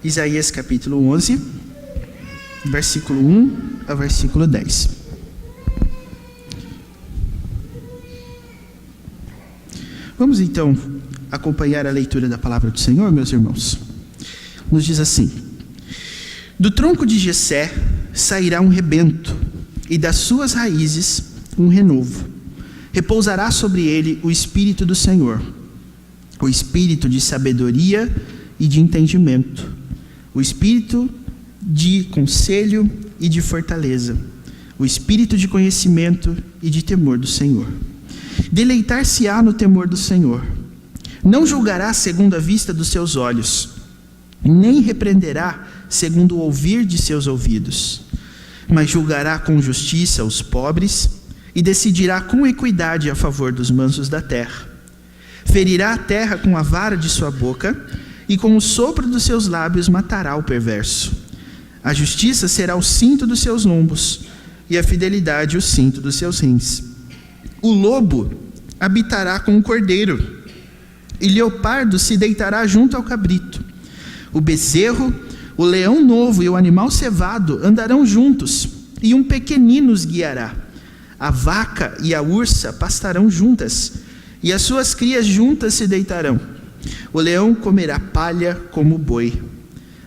Isaías capítulo 11, versículo 1 ao versículo 10. Vamos então acompanhar a leitura da palavra do Senhor, meus irmãos. Nos diz assim: do tronco de Jessé sairá um rebento, e das suas raízes um renovo. Repousará sobre ele o Espírito do Senhor, o Espírito de sabedoria e de entendimento, o Espírito de conselho e de fortaleza, o Espírito de conhecimento e de temor do Senhor. Deleitar-se-á no temor do Senhor. Não julgará segundo a vista dos seus olhos, nem repreenderá segundo o ouvir de seus ouvidos, mas julgará com justiça os pobres e decidirá com equidade a favor dos mansos da terra. Ferirá a terra com a vara de sua boca, e com o sopro dos seus lábios matará o perverso. A justiça será o cinto dos seus lombos, e a fidelidade o cinto dos seus rins. O lobo habitará com o cordeiro, e leopardo se deitará junto ao cabrito. O bezerro, o leão novo e o animal cevado andarão juntos, e um pequenino os guiará. A vaca e a ursa pastarão juntas, e as suas crias juntas se deitarão. O leão comerá palha como o boi.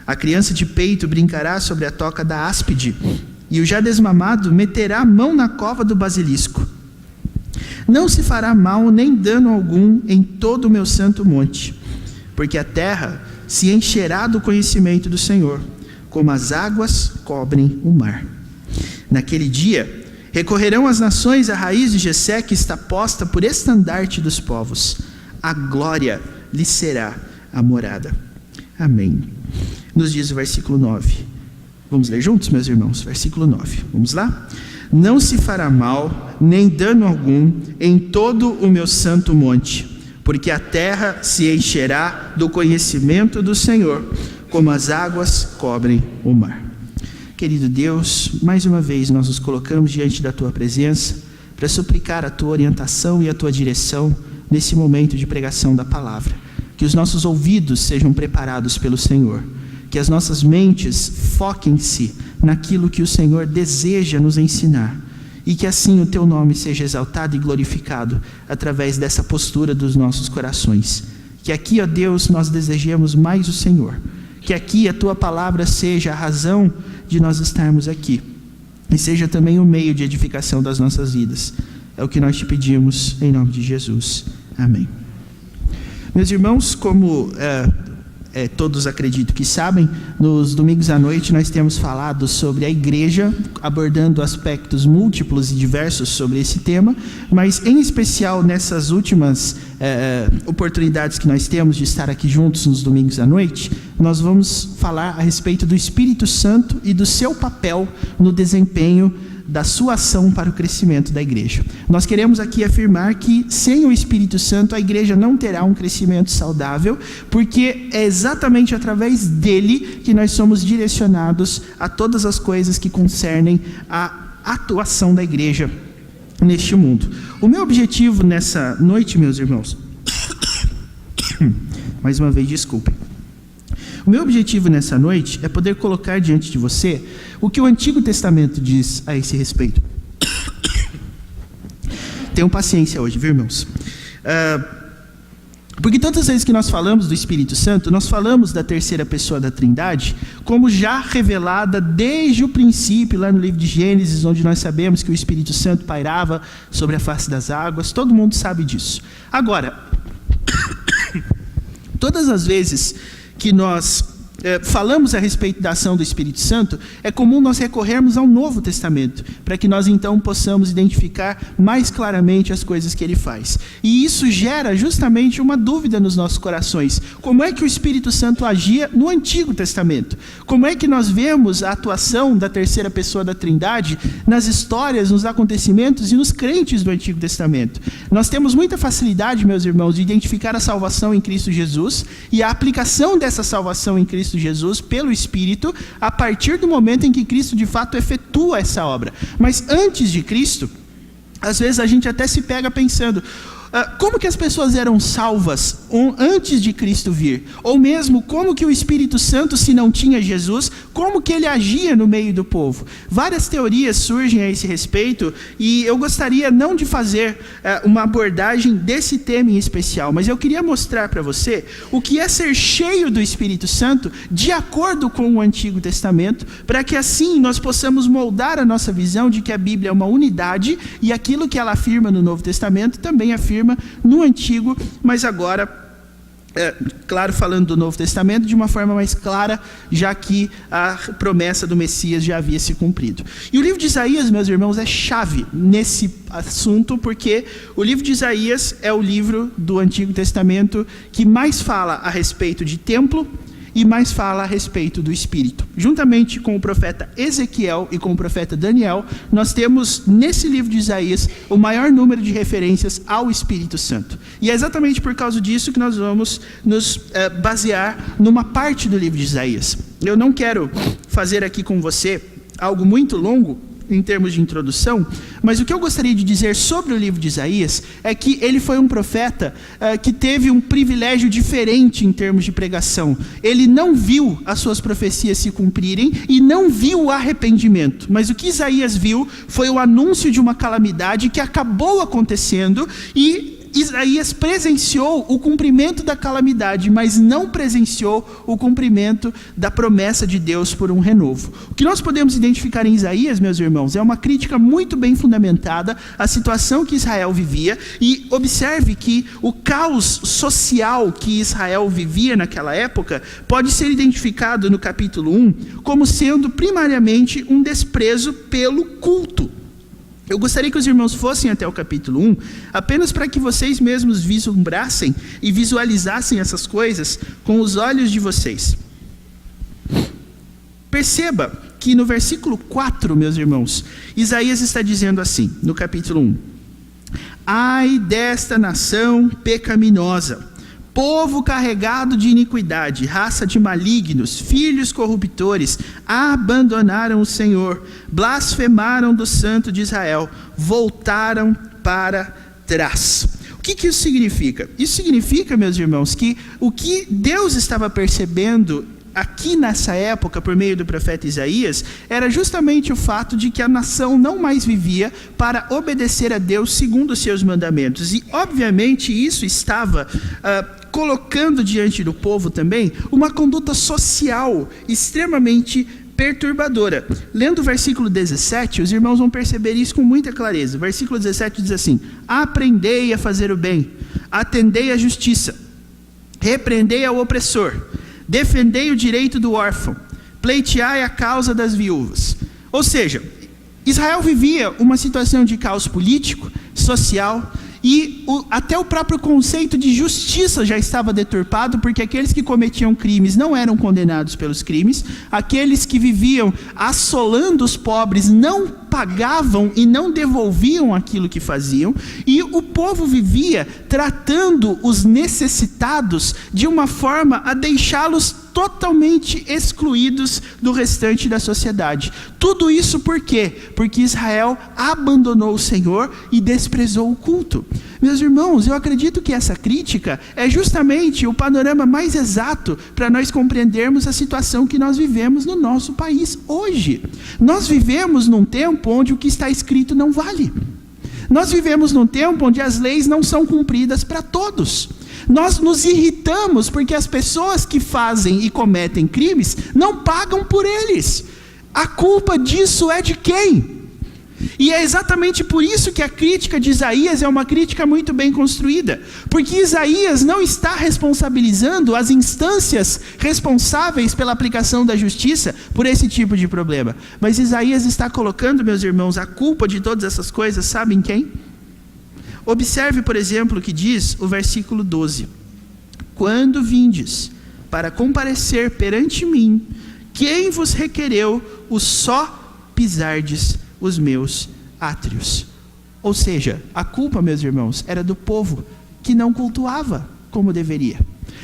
A criança de peito brincará sobre a toca da áspide, e o já desmamado meterá a mão na cova do basilisco. Não se fará mal nem dano algum em todo o meu santo monte, porque a terra se encherá do conhecimento do Senhor, como as águas cobrem o mar. Naquele dia, recorrerão as nações à raiz de Jessé, que está posta por estandarte dos povos. A glória lhe será a morada. Amém. Nos diz o versículo 9. Vamos ler juntos, meus irmãos? Versículo 9. Vamos lá? Não se fará mal, nem dano algum, em todo o meu santo monte, porque a terra se encherá do conhecimento do Senhor, como as águas cobrem o mar. Querido Deus, mais uma vez nós nos colocamos diante da Tua presença para suplicar a Tua orientação e a Tua direção nesse momento de pregação da palavra. Que os nossos ouvidos sejam preparados pelo Senhor, que as nossas mentes foquem-se naquilo que o Senhor deseja nos ensinar, e que assim o Teu nome seja exaltado e glorificado através dessa postura dos nossos corações. Que aqui, ó Deus, nós desejemos mais o Senhor, que aqui a Tua palavra seja a razão de nós estarmos aqui, e seja também o meio de edificação das nossas vidas. É o que nós te pedimos em nome de Jesus. Amém. Meus irmãos, como todos acredito que sabem, nos domingos à noite nós temos falado sobre a igreja, abordando aspectos múltiplos e diversos sobre esse tema, mas em especial nessas últimas oportunidades que nós temos de estar aqui juntos nos domingos à noite, nós vamos falar a respeito do Espírito Santo e do seu papel no desempenho da sua ação para o crescimento da igreja. Nós queremos aqui afirmar que sem o Espírito Santo a igreja não terá um crescimento saudável, porque é exatamente através dele que nós somos direcionados a todas as coisas que concernem a atuação da igreja neste mundo. O meu objetivo nessa noite, meus irmãos, mais uma vez, desculpem. O meu objetivo nessa noite é poder colocar diante de você o que o Antigo Testamento diz a esse respeito. Tenham paciência hoje, viu, irmãos? Porque todas as vezes que nós falamos do Espírito Santo, nós falamos da terceira pessoa da Trindade, como já revelada desde o princípio, lá no livro de Gênesis, onde nós sabemos que o Espírito Santo pairava sobre a face das águas. Todo mundo sabe disso. Agora, todas as vezes que nós falamos a respeito da ação do Espírito Santo, é comum nós recorrermos ao Novo Testamento, para que nós então possamos identificar mais claramente as coisas que ele faz. E isso gera justamente uma dúvida nos nossos corações. Como é que o Espírito Santo agia no Antigo Testamento? Como é que nós vemos a atuação da terceira pessoa da Trindade nas histórias, nos acontecimentos e nos crentes do Antigo Testamento? Nós temos muita facilidade, meus irmãos, de identificar a salvação em Cristo Jesus e a aplicação dessa salvação em Cristo Jesus pelo Espírito a partir do momento em que Cristo de fato efetua essa obra. Mas antes de Cristo, às vezes a gente até se pega pensando, como que as pessoas eram salvas antes de Cristo vir? Ou mesmo, como que o Espírito Santo, se não tinha Jesus, como que ele agia no meio do povo? Várias teorias surgem a esse respeito, e eu gostaria não de fazer uma abordagem desse tema em especial, mas eu queria mostrar para você o que é ser cheio do Espírito Santo de acordo com o Antigo Testamento, para que assim nós possamos moldar a nossa visão de que a Bíblia é uma unidade, e aquilo que ela afirma no Novo Testamento também afirma no Antigo, mas agora, claro, falando do Novo Testamento de uma forma mais clara, já que a promessa do Messias já havia se cumprido. E o livro de Isaías, meus irmãos, é chave nesse assunto, porque o livro de Isaías é o livro do Antigo Testamento que mais fala a respeito de templo e mais fala a respeito do Espírito. Juntamente com o profeta Ezequiel e com o profeta Daniel, nós temos nesse livro de Isaías o maior número de referências ao Espírito Santo. E é exatamente por causa disso que nós vamos nos basear numa parte do livro de Isaías. Eu não quero fazer aqui com você algo muito longo em termos de introdução, mas o que eu gostaria de dizer sobre o livro de Isaías é que ele foi um profeta que teve um privilégio diferente em termos de pregação. Ele não viu as suas profecias se cumprirem e não viu o arrependimento, mas o que Isaías viu foi o anúncio de uma calamidade que acabou acontecendo, e Isaías presenciou o cumprimento da calamidade, mas não presenciou o cumprimento da promessa de Deus por um renovo. O que nós podemos identificar em Isaías, meus irmãos, é uma crítica muito bem fundamentada à situação que Israel vivia, e observe que o caos social que Israel vivia naquela época pode ser identificado no capítulo 1 como sendo primariamente um desprezo pelo culto. Eu gostaria que os irmãos fossem até o capítulo 1, apenas para que vocês mesmos vislumbrassem e visualizassem essas coisas com os olhos de vocês. Perceba que no versículo 4, meus irmãos, Isaías está dizendo assim, no capítulo 1: Ai desta nação pecaminosa, povo carregado de iniquidade, raça de malignos, filhos corruptores, abandonaram o Senhor, blasfemaram do Santo de Israel, voltaram para trás. O que isso significa? Isso significa, meus irmãos, que o que Deus estava percebendo aqui nessa época, por meio do profeta Isaías, era justamente o fato de que a nação não mais vivia para obedecer a Deus segundo os seus mandamentos. E, obviamente, isso estava colocando diante do povo também uma conduta social extremamente perturbadora. Lendo o versículo 17, os irmãos vão perceber isso com muita clareza. O versículo 17 diz assim: Aprendei a fazer o bem, atendei à justiça, repreendei ao opressor, defendei o direito do órfão, pleiteai a causa das viúvas. Ou seja, Israel vivia uma situação de caos político, social, e até o próprio conceito de justiça já estava deturpado, porque aqueles que cometiam crimes não eram condenados pelos crimes, aqueles que viviam assolando os pobres não pagavam e não devolviam aquilo que faziam, e o povo vivia tratando os necessitados de uma forma a deixá-los totalmente excluídos do restante da sociedade. Tudo isso por quê? Porque Israel abandonou o Senhor e desprezou o culto. Meus irmãos, eu acredito que essa crítica é justamente o panorama mais exato para nós compreendermos a situação que nós vivemos no nosso país hoje. Nós vivemos num tempo onde o que está escrito não vale. Nós vivemos num tempo onde as leis não são cumpridas para todos. Nós nos irritamos porque as pessoas que fazem e cometem crimes não pagam por eles. A culpa disso é de quem? E é exatamente por isso que a crítica de Isaías é uma crítica muito bem construída. Porque Isaías não está responsabilizando as instâncias responsáveis pela aplicação da justiça por esse tipo de problema. Mas Isaías está colocando, meus irmãos, a culpa de todas essas coisas, sabem quem? Observe, por exemplo, o que diz o versículo 12. Quando vindes para comparecer perante mim, quem vos requereu o só pisardes os meus átrios? Ou seja, a culpa, meus irmãos, era do povo que não cultuava como deveria.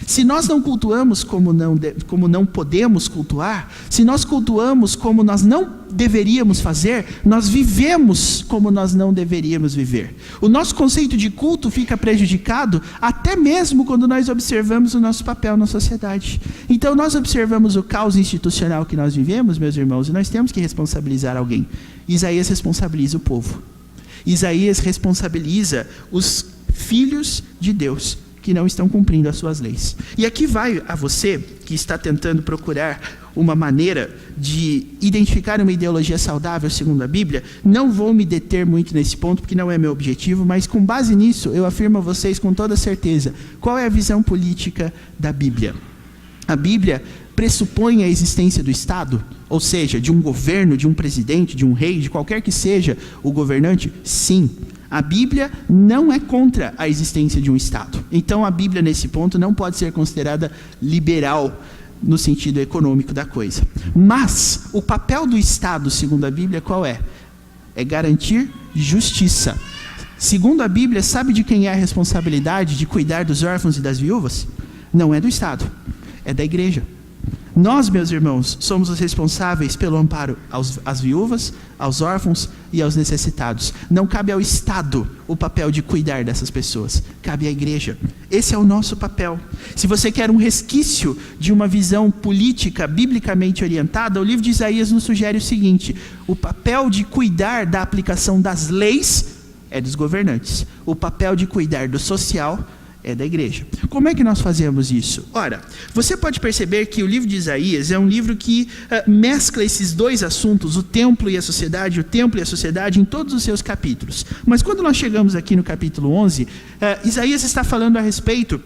Se nós não cultuamos como não podemos cultuar, se nós cultuamos como nós não deveríamos fazer, nós vivemos como nós não deveríamos viver. O nosso conceito de culto fica prejudicado até mesmo quando nós observamos o nosso papel na sociedade. Então nós observamos o caos institucional que nós vivemos, meus irmãos, e nós temos que responsabilizar alguém. Isaías responsabiliza o povo. Isaías responsabiliza os filhos de Deus que não estão cumprindo as suas leis. E aqui vai a você que está tentando procurar uma maneira de identificar uma ideologia saudável segundo a Bíblia. Não vou me deter muito nesse ponto, porque não é meu objetivo, mas com base nisso, eu afirmo a vocês com toda certeza, qual é a visão política da Bíblia. A Bíblia pressupõe a existência do Estado, ou seja, de um governo, de um presidente, de um rei, de qualquer que seja o governante? Sim. A Bíblia não é contra a existência de um Estado. Então a Bíblia, nesse ponto, não pode ser considerada liberal no sentido econômico da coisa. Mas o papel do Estado, segundo a Bíblia, qual é? É garantir justiça. Segundo a Bíblia, sabe de quem é a responsabilidade de cuidar dos órfãos e das viúvas? Não é do Estado, é da igreja. Nós, meus irmãos, somos os responsáveis pelo amparo às viúvas, aos órfãos e aos necessitados. Não cabe ao Estado o papel de cuidar dessas pessoas, cabe à igreja. Esse é o nosso papel. Se você quer um resquício de uma visão política biblicamente orientada, o livro de Isaías nos sugere o seguinte: o papel de cuidar da aplicação das leis é dos governantes. O papel de cuidar do social é da igreja. Como é que nós fazemos isso? Ora, você pode perceber que o livro de Isaías é um livro que mescla esses dois assuntos, o templo e a sociedade, em todos os seus capítulos. Mas quando nós chegamos aqui no capítulo 11, Isaías está falando a respeito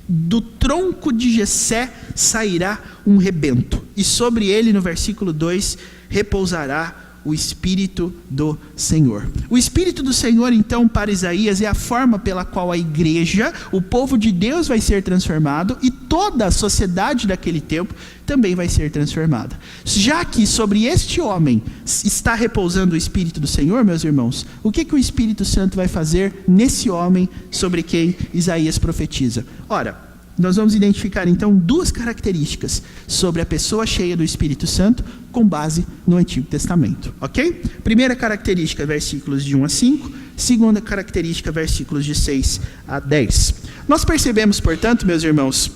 do tronco de Jessé sairá um rebento, e sobre ele, no versículo 2, repousará o Espírito do Senhor. O Espírito do Senhor, então, para Isaías, é a forma pela qual a igreja, o povo de Deus, vai ser transformado, e toda a sociedade daquele tempo também vai ser transformada. Já que sobre este homem está repousando o Espírito do Senhor, meus irmãos, o que o Espírito Santo vai fazer nesse homem sobre quem Isaías profetiza? Ora, nós vamos identificar então duas características sobre a pessoa cheia do Espírito Santo com base no Antigo Testamento, ok? Primeira característica, versículos de 1 a 5. Segunda característica, versículos de 6 a 10. Nós percebemos, portanto, meus irmãos,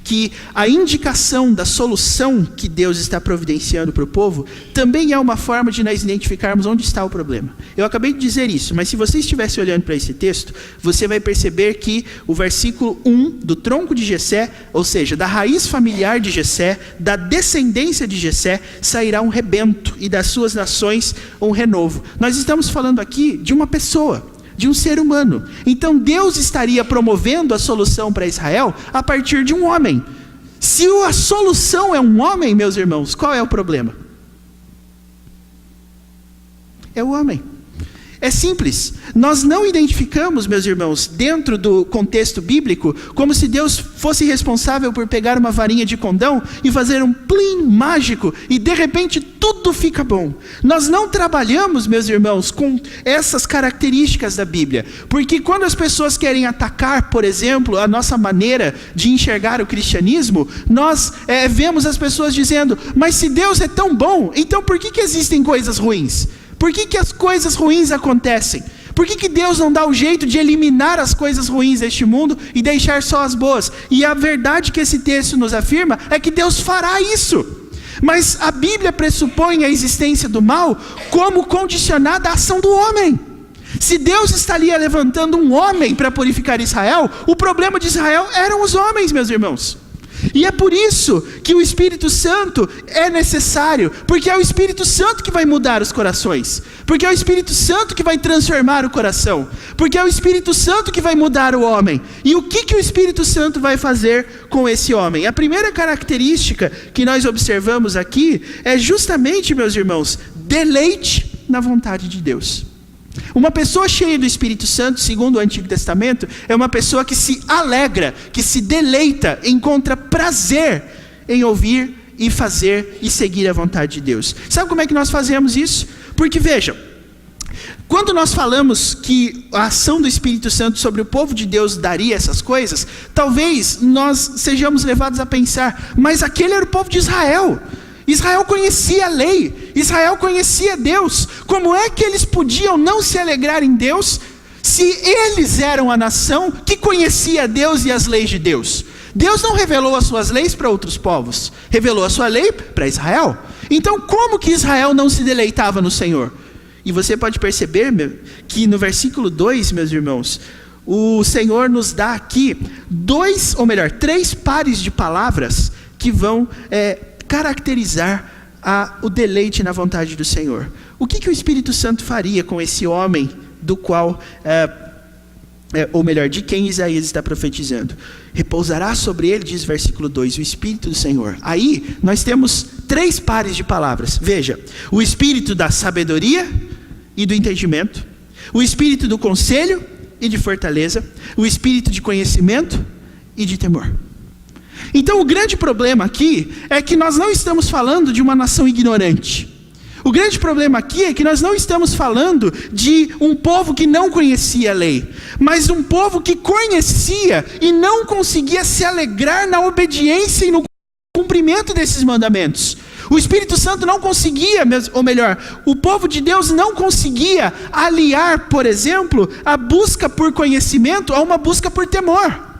que a indicação da solução que Deus está providenciando para o povo também é uma forma de nós identificarmos onde está o problema. Eu acabei de dizer isso, mas se você estivesse olhando para esse texto, você vai perceber que o versículo 1 do tronco de Jessé, ou seja, da raiz familiar de Jessé, da descendência de Jessé, sairá um rebento, e das suas nações um renovo. Nós estamos falando aqui de uma pessoa, de um ser humano. Então Deus estaria promovendo a solução para Israel a partir de um homem. Se a solução é um homem, meus irmãos, qual é o problema? É o homem. É simples. Nós não identificamos, meus irmãos, dentro do contexto bíblico, como se Deus fosse responsável por pegar uma varinha de condão e fazer um plim mágico e de repente tudo fica bom. Nós não trabalhamos, meus irmãos, com essas características da Bíblia, porque quando as pessoas querem atacar, por exemplo, a nossa maneira de enxergar o cristianismo, nós vemos as pessoas dizendo: mas se Deus é tão bom, então por que existem coisas ruins? Por que as coisas ruins acontecem? Por que Deus não dá o jeito de eliminar as coisas ruins deste mundo e deixar só as boas? E a verdade que esse texto nos afirma é que Deus fará isso. Mas a Bíblia pressupõe a existência do mal como condicionada à ação do homem. Se Deus estaria levantando um homem para purificar Israel, o problema de Israel eram os homens, meus irmãos. E é por isso que o Espírito Santo é necessário, porque é o Espírito Santo que vai mudar os corações, porque é o Espírito Santo que vai transformar o coração, porque é o Espírito Santo que vai mudar o homem. E o que o Espírito Santo vai fazer com esse homem? A primeira característica que nós observamos aqui é justamente, meus irmãos, deleite na vontade de Deus. Uma pessoa cheia do Espírito Santo, segundo o Antigo Testamento, é uma pessoa que se alegra, que se deleita, encontra prazer em ouvir e fazer e seguir a vontade de Deus. Sabe como é que nós fazemos isso? Porque vejam, Quando nós falamos que a ação do Espírito Santo sobre o povo de Deus daria essas coisas, talvez nós sejamos levados a pensar, mas aquele era o povo de Israel. Israel conhecia a lei, Israel conhecia Deus. Como é que eles podiam não se alegrar em Deus, se eles eram a nação que conhecia Deus e as leis de Deus? Deus não revelou as suas leis para outros povos, revelou a sua lei para Israel. Então como que Israel não se deleitava no Senhor? E você pode perceber que no versículo 2, meus irmãos, o Senhor nos dá aqui 3 pares de palavras que vão caracterizar o deleite na vontade do Senhor. O que o Espírito Santo faria com esse homem do qual, de quem Isaías está profetizando? Repousará sobre ele, diz versículo 2, o Espírito do Senhor. Aí nós temos 3 pares de palavras. Veja, o Espírito da sabedoria e do entendimento, o Espírito do conselho e de fortaleza, o Espírito de conhecimento e de temor. Então o grande problema aqui é que nós não estamos falando de uma nação ignorante. O grande problema aqui é que nós não estamos falando de um povo que não conhecia a lei, mas um povo que conhecia e não conseguia se alegrar na obediência e no cumprimento desses mandamentos. O Espírito Santo não conseguia, ou melhor, o povo de Deus não conseguia aliar, por exemplo, a busca por conhecimento a uma busca por temor.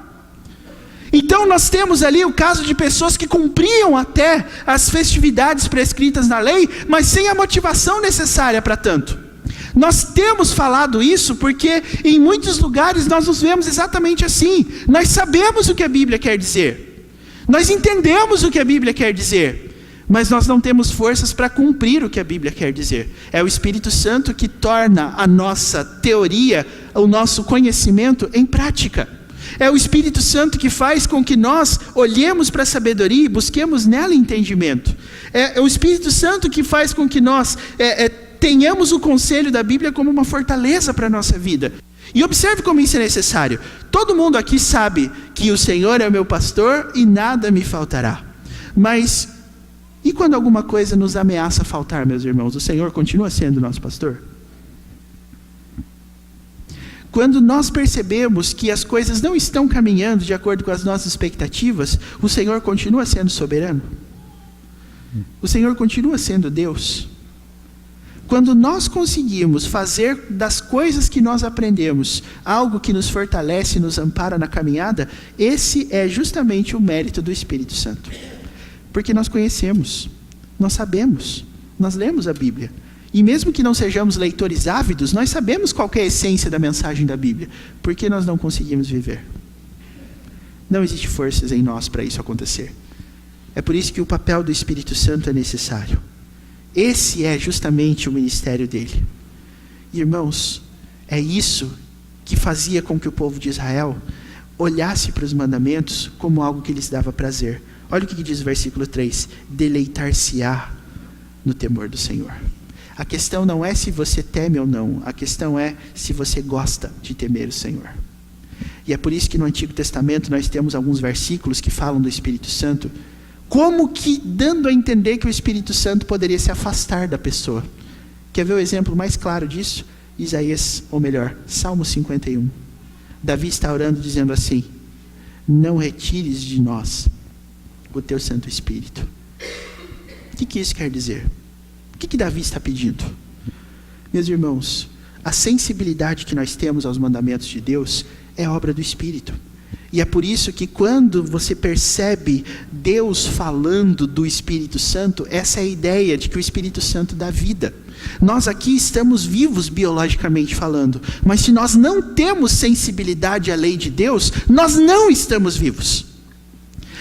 Então nós temos ali o caso de pessoas que cumpriam até as festividades prescritas na lei, mas sem a motivação necessária para tanto. Nós temos falado isso porque em muitos lugares nós nos vemos exatamente assim. Nós sabemos o que a Bíblia quer dizer, nós entendemos o que a Bíblia quer dizer, mas nós não temos forças para cumprir o que a Bíblia quer dizer. É o Espírito Santo que torna a nossa teoria, o nosso conhecimento em prática. É o Espírito Santo que faz com que nós olhemos para a sabedoria e busquemos nela entendimento. É o Espírito Santo que faz com que nós tenhamos o conselho da Bíblia como uma fortaleza para a nossa vida. E observe como isso é necessário. Todo mundo aqui sabe que o Senhor é o meu pastor e nada me faltará. Mas e quando alguma coisa nos ameaça faltar, meus irmãos? O Senhor continua sendo nosso pastor? Quando nós percebemos que as coisas não estão caminhando de acordo com as nossas expectativas, o Senhor continua sendo soberano? O Senhor continua sendo Deus? Quando nós conseguimos fazer das coisas que nós aprendemos algo que nos fortalece e nos ampara na caminhada, esse é justamente o mérito do Espírito Santo. Porque nós conhecemos, nós sabemos, nós lemos a Bíblia. E mesmo que não sejamos leitores ávidos, nós sabemos qual que é a essência da mensagem da Bíblia. Por que nós não conseguimos viver? Não existe forças em nós para isso acontecer. É por isso que o papel do Espírito Santo é necessário. Esse é justamente o ministério dele. Irmãos, é isso que fazia com que o povo de Israel olhasse para os mandamentos como algo que lhes dava prazer. Olha o que diz o versículo 3. Deleitar-se-á no temor do Senhor. A questão não é se você teme ou não. A questão é se você gosta de temer o Senhor. E é por isso que no Antigo Testamento nós temos alguns versículos que falam do Espírito Santo, como que dando a entender que o Espírito Santo poderia se afastar da pessoa. Quer ver o exemplo mais claro disso? Isaías, ou melhor, Salmo 51. Davi está orando dizendo assim: não retires de nós o teu Santo Espírito. O que isso quer dizer? O que Davi está pedindo? Meus irmãos, a sensibilidade que nós temos aos mandamentos de Deus é obra do Espírito. E é por isso que quando você percebe Deus falando do Espírito Santo, essa é a ideia de que o Espírito Santo dá vida. Nós aqui estamos vivos biologicamente falando, mas se nós não temos sensibilidade à lei de Deus, nós não estamos vivos.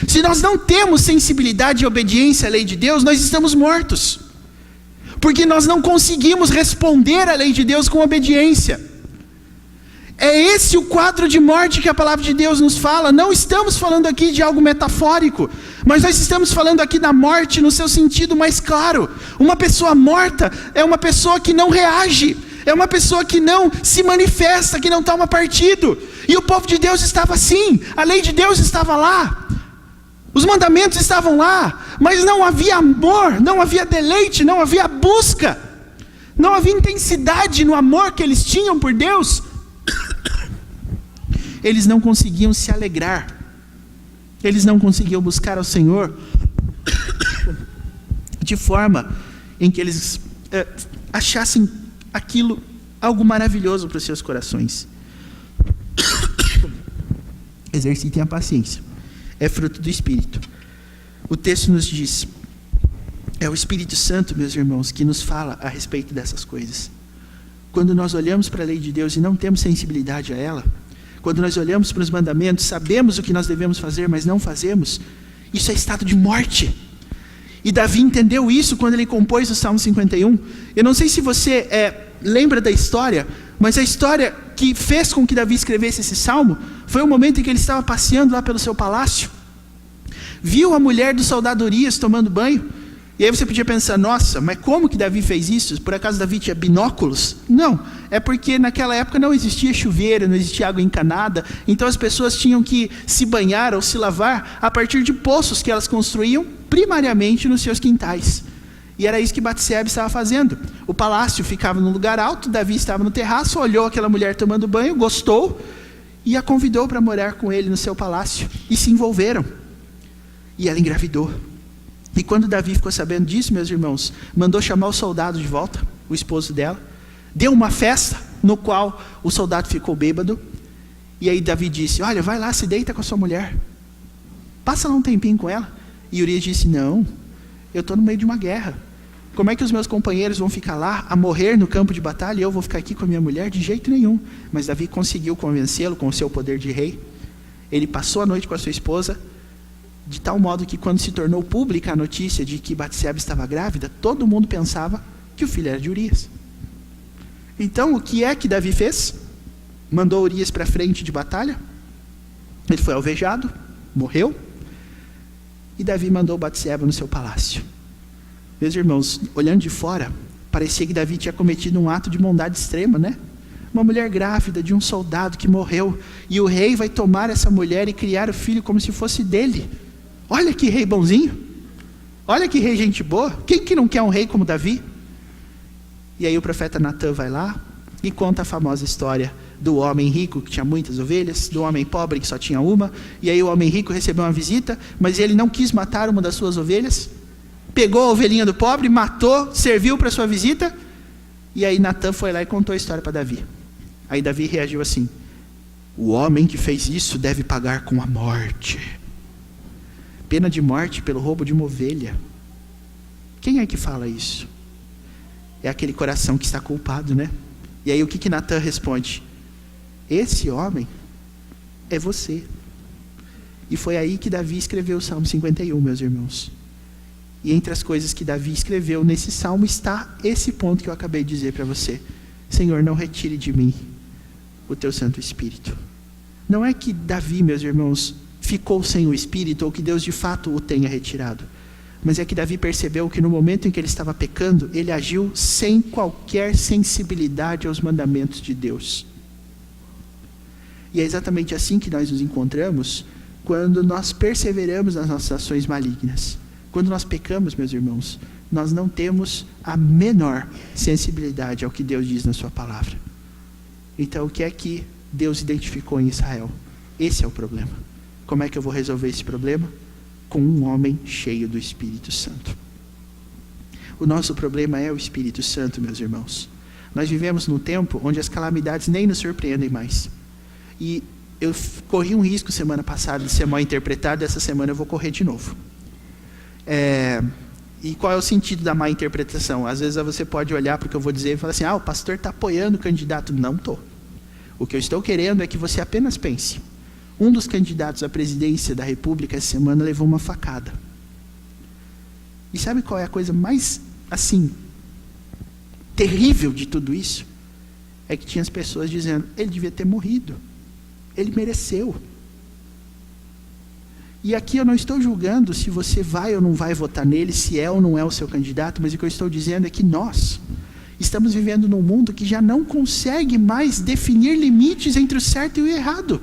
Se nós não temos sensibilidade e obediência à lei de Deus, nós estamos mortos. Porque nós não conseguimos responder à lei de Deus com obediência. É esse o quadro de morte que a palavra de Deus nos fala. Não estamos falando aqui de algo metafórico, mas nós estamos falando aqui da morte no seu sentido mais claro. Uma pessoa morta é uma pessoa que não reage, é uma pessoa que não se manifesta, que não toma partido. E o povo de Deus estava assim, a lei de Deus estava lá, os mandamentos estavam lá, mas não havia amor, não havia deleite, não havia busca. não havia intensidade no amor que eles tinham por Deus. Eles não conseguiam se alegrar, eles não conseguiam buscar ao Senhor de forma em que eles achassem aquilo algo maravilhoso para os seus corações. Exercitem a paciência, é fruto do Espírito. O texto nos diz, é o Espírito Santo, meus irmãos, que nos fala a respeito dessas coisas. Quando nós olhamos para a lei de Deus e não temos sensibilidade a ela, quando nós olhamos para os mandamentos, sabemos o que nós devemos fazer, mas não fazemos, isso é estado de morte. E Davi entendeu isso quando ele compôs o Salmo 51. Eu não sei se você lembra da história, mas a história que fez com que Davi escrevesse esse salmo foi o momento em que ele estava passeando lá pelo seu palácio, viu a mulher do soldado Urias tomando banho, e aí você podia pensar, nossa, mas como que Davi fez isso? Por acaso Davi tinha binóculos? Não, é porque naquela época não existia chuveiro, não existia água encanada, então as pessoas tinham que se banhar ou se lavar a partir de poços que elas construíam primariamente nos seus quintais. E era isso que Batseba estava fazendo. O palácio ficava num lugar alto, Davi estava no terraço, olhou aquela mulher tomando banho, gostou e a convidou para morar com ele no seu palácio, e se envolveram. E ela engravidou. E quando Davi ficou sabendo disso, meus irmãos, mandou chamar o soldado de volta, o esposo dela, deu uma festa no qual o soldado ficou bêbado, e aí Davi disse, olha, vai lá, se deita com a sua mulher, passa lá um tempinho com ela. E Urias disse, não, eu estou no meio de uma guerra, como é que os meus companheiros vão ficar lá a morrer no campo de batalha e eu vou ficar aqui com a minha mulher? De jeito nenhum. Mas Davi conseguiu convencê-lo com o seu poder de rei. Ele passou a noite com a sua esposa, de tal modo que quando se tornou pública a notícia de que Batseba estava grávida, todo mundo pensava que o filho era de Urias. Então o que é que Davi fez? Mandou Urias para a frente de batalha, ele foi alvejado, morreu, e Davi mandou Batseba no seu palácio. Meus irmãos, olhando de fora, parecia que Davi tinha cometido um ato de bondade extrema, né? Uma mulher grávida de um soldado que morreu, e o rei vai tomar essa mulher e criar o filho como se fosse dele. Olha que rei bonzinho, olha que rei gente boa, quem que não quer um rei como Davi? E aí o profeta Natã vai lá e conta a famosa história do homem rico que tinha muitas ovelhas, do homem pobre que só tinha uma, e aí o homem rico recebeu uma visita, mas ele não quis matar uma das suas ovelhas, pegou a ovelhinha do pobre, matou, serviu para sua visita, e aí Natã foi lá e contou a história para Davi. Aí Davi reagiu assim, o homem que fez isso deve pagar com a morte, pena de morte pelo roubo de uma ovelha. Quem é que fala isso? É aquele coração que está culpado, né? E aí o que Natã responde? Esse homem é você. E foi aí que Davi escreveu o Salmo 51, meus irmãos. E entre as coisas que Davi escreveu nesse salmo está esse ponto que eu acabei de dizer para você. Senhor, não retire de mim o teu Santo Espírito. Não é que Davi, meus irmãos, ficou sem o Espírito, ou que Deus de fato o tenha retirado. Mas é que Davi percebeu que no momento em que ele estava pecando, ele agiu sem qualquer sensibilidade aos mandamentos de Deus. E é exatamente assim que nós nos encontramos quando nós perseveramos nas nossas ações malignas. Quando nós pecamos, meus irmãos, nós não temos a menor sensibilidade ao que Deus diz na sua palavra. Então, o que é que Deus identificou em Israel? Esse é o problema. Como é que eu vou resolver esse problema? Com um homem cheio do Espírito Santo. O nosso problema é o Espírito Santo, meus irmãos. Nós vivemos num tempo onde as calamidades nem nos surpreendem mais. E eu corri um risco semana passada de ser mal interpretado, essa semana eu vou correr de novo. E qual é o sentido da má interpretação? Às vezes você pode olhar para o que eu vou dizer e falar assim, o pastor está apoiando o candidato. Não estou. O que eu estou querendo é que você apenas pense. Um dos candidatos à presidência da República essa semana levou uma facada. E sabe qual é a coisa mais, assim, terrível de tudo isso? É que tinha as pessoas dizendo, ele devia ter morrido. Ele mereceu. E aqui eu não estou julgando se você vai ou não vai votar nele, se é ou não é o seu candidato, mas o que eu estou dizendo é que nós estamos vivendo num mundo que já não consegue mais definir limites entre o certo e o errado.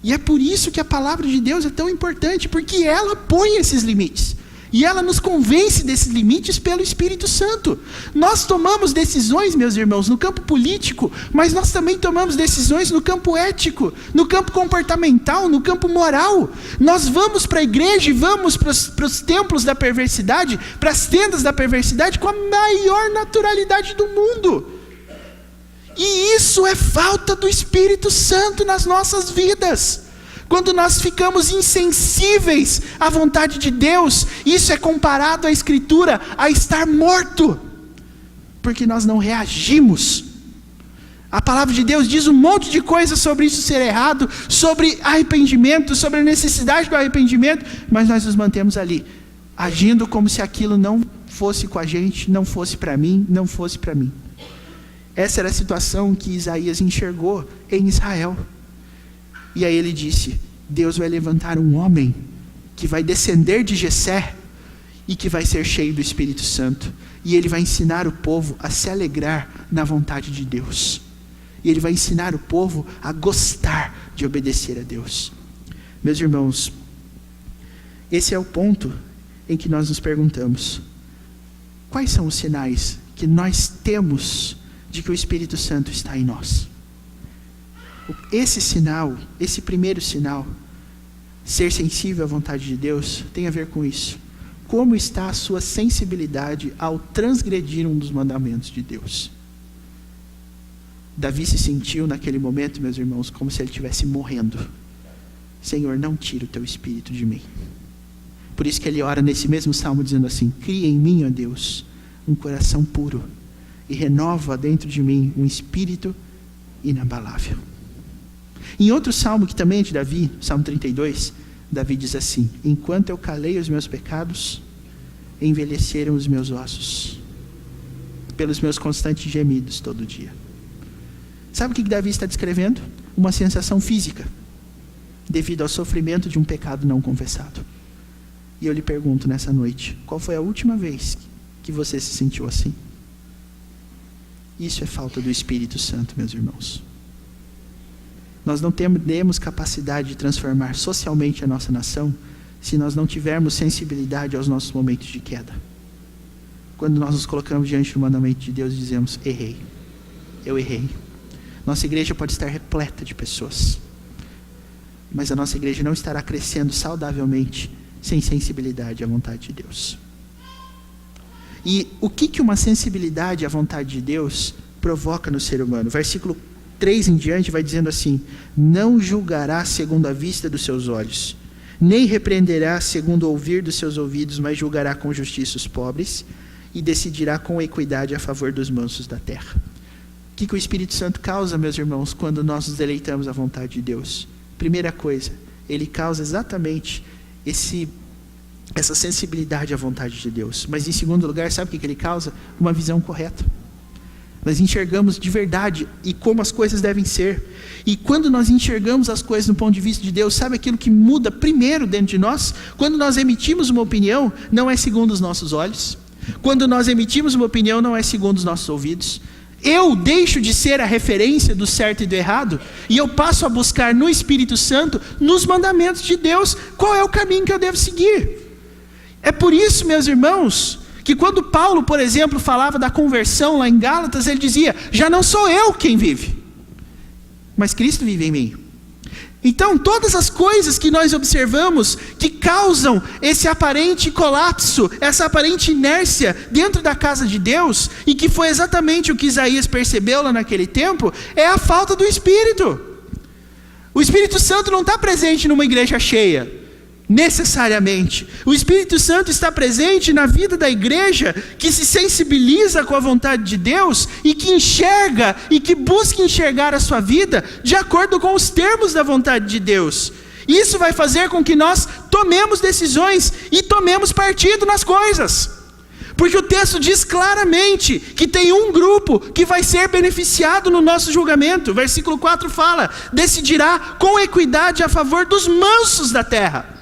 E é por isso que a palavra de Deus é tão importante, porque ela põe esses limites. E ela nos convence desses limites pelo Espírito Santo. Nós tomamos decisões, meus irmãos, no campo político, mas nós também tomamos decisões no campo ético, no campo comportamental, no campo moral. Nós vamos para a igreja e vamos para os templos da perversidade, para as tendas da perversidade com a maior naturalidade do mundo. E isso é falta do Espírito Santo nas nossas vidas. Quando nós ficamos insensíveis à vontade de Deus, isso é comparado à Escritura a estar morto, porque nós não reagimos. A palavra de Deus diz um monte de coisas sobre isso ser errado, sobre arrependimento, sobre a necessidade do arrependimento, mas nós nos mantemos ali, agindo como se aquilo não fosse com a gente, não fosse para mim, não fosse para mim. Essa era a situação que Isaías enxergou em Israel. E aí ele disse: Deus vai levantar um homem que vai descender de Jessé e que vai ser cheio do Espírito Santo. E ele vai ensinar o povo a se alegrar na vontade de Deus. E ele vai ensinar o povo a gostar de obedecer a Deus. Meus irmãos, esse é o ponto em que nós nos perguntamos: quais são os sinais que nós temos de que o Espírito Santo está em nós? Esse sinal, esse primeiro sinal, ser sensível à vontade de Deus, tem a ver com isso. Como está a sua sensibilidade ao transgredir um dos mandamentos de Deus? Davi se sentiu naquele momento, meus irmãos, como se ele estivesse morrendo. Senhor, não tira o teu espírito de mim. Por isso que ele ora nesse mesmo salmo dizendo assim: cria em mim, ó Deus, um coração puro e renova dentro de mim um espírito inabalável. Em outro salmo que também é de Davi, Salmo 32, Davi diz assim: enquanto eu calei os meus pecados, envelheceram os meus ossos, pelos meus constantes gemidos todo dia. Sabe o que Davi está descrevendo? Uma sensação física, devido ao sofrimento de um pecado não confessado. E eu lhe pergunto nessa noite: qual foi a última vez que você se sentiu assim? Isso é falta do Espírito Santo, meus irmãos. Nós não temos capacidade de transformar socialmente a nossa nação se nós não tivermos sensibilidade aos nossos momentos de queda. Quando nós nos colocamos diante do mandamento de Deus e dizemos: errei, eu errei. Nossa igreja pode estar repleta de pessoas, mas a nossa igreja não estará crescendo saudavelmente sem sensibilidade à vontade de Deus. E o que uma sensibilidade à vontade de Deus provoca no ser humano? Versículo 3 em diante vai dizendo assim: não julgará segundo a vista dos seus olhos, nem repreenderá segundo o ouvir dos seus ouvidos, mas julgará com justiça os pobres e decidirá com equidade a favor dos mansos da terra. O que o Espírito Santo causa, meus irmãos, quando nós nos deleitamos à vontade de Deus? Primeira coisa, ele causa exatamente essa sensibilidade à vontade de Deus. Mas em segundo lugar, sabe o que ele causa? Uma visão correta. Nós enxergamos de verdade e como as coisas devem ser. E quando nós enxergamos as coisas do ponto de vista de Deus, sabe aquilo que muda primeiro dentro de nós? Quando nós emitimos uma opinião, não é segundo os nossos olhos. Quando nós emitimos uma opinião, não é segundo os nossos ouvidos. Eu deixo de ser a referência do certo e do errado, e eu passo a buscar no Espírito Santo, nos mandamentos de Deus, qual é o caminho que eu devo seguir. É por isso, meus irmãos, que quando Paulo, por exemplo, falava da conversão lá em Gálatas, ele dizia: já não sou eu quem vive, mas Cristo vive em mim. Então, todas as coisas que nós observamos que causam esse aparente colapso, essa aparente inércia dentro da casa de Deus, e que foi exatamente o que Isaías percebeu lá naquele tempo, é a falta do Espírito. O Espírito Santo não está presente numa igreja cheia, necessariamente. O Espírito Santo está presente na vida da igreja que se sensibiliza com a vontade de Deus e que enxerga e que busca enxergar a sua vida de acordo com os termos da vontade de Deus. Isso vai fazer com que nós tomemos decisões e tomemos partido nas coisas, porque o texto diz claramente que tem um grupo que vai ser beneficiado no nosso julgamento. Versículo 4 fala: decidirá com equidade a favor dos mansos da terra.